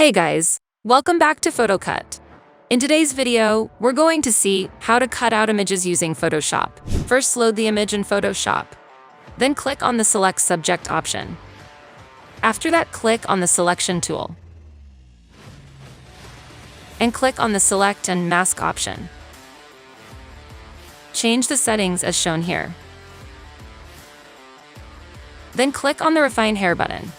Hey guys, welcome back to PhotoCut. In today's video, we're going to see how to cut out images using Photoshop. First, load the image in Photoshop. Then click on the Select Subject option. After that, click on the Selection tool. And click on the Select and Mask option. Change the settings as shown here. Then click on the Refine Hair button.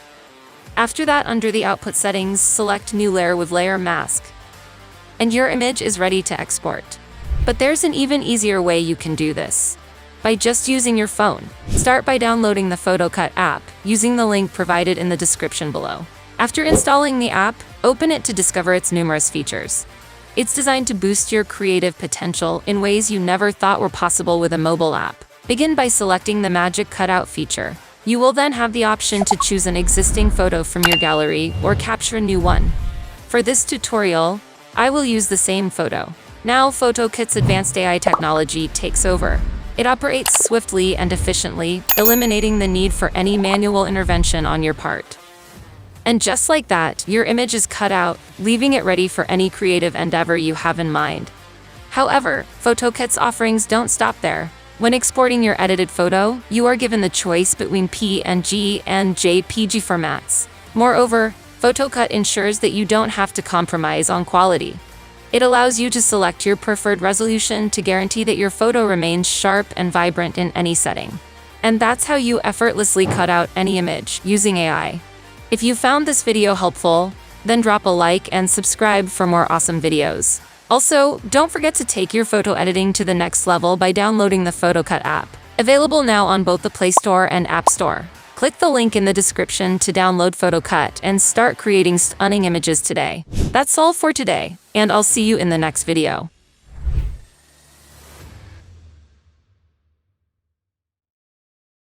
After that, under the Output settings, select New Layer with Layer Mask. And your image is ready to export. But there's an even easier way you can do this. By just using your phone. Start by downloading the PhotoCut app, using the link provided in the description below. After installing the app, open it to discover its numerous features. It's designed to boost your creative potential in ways you never thought were possible with a mobile app. Begin by selecting the Magic Cutout feature. You will then have the option to choose an existing photo from your gallery or capture a new one. For this tutorial, I will use the same photo. Now PhotoCut's advanced AI technology takes over. It operates swiftly and efficiently, eliminating the need for any manual intervention on your part. And just like that, your image is cut out, leaving it ready for any creative endeavor you have in mind. However, PhotoCut's offerings don't stop there. When exporting your edited photo, you are given the choice between PNG and JPG formats. Moreover, PhotoCut ensures that you don't have to compromise on quality. It allows you to select your preferred resolution to guarantee that your photo remains sharp and vibrant in any setting. And that's how you effortlessly cut out any image using AI. If you found this video helpful, then drop a like and subscribe for more awesome videos. Also, don't forget to take your photo editing to the next level by downloading the PhotoCut app. Available now on both the Play Store and App Store. Click the link in the description to download PhotoCut and start creating stunning images today. That's all for today, and I'll see you in the next video.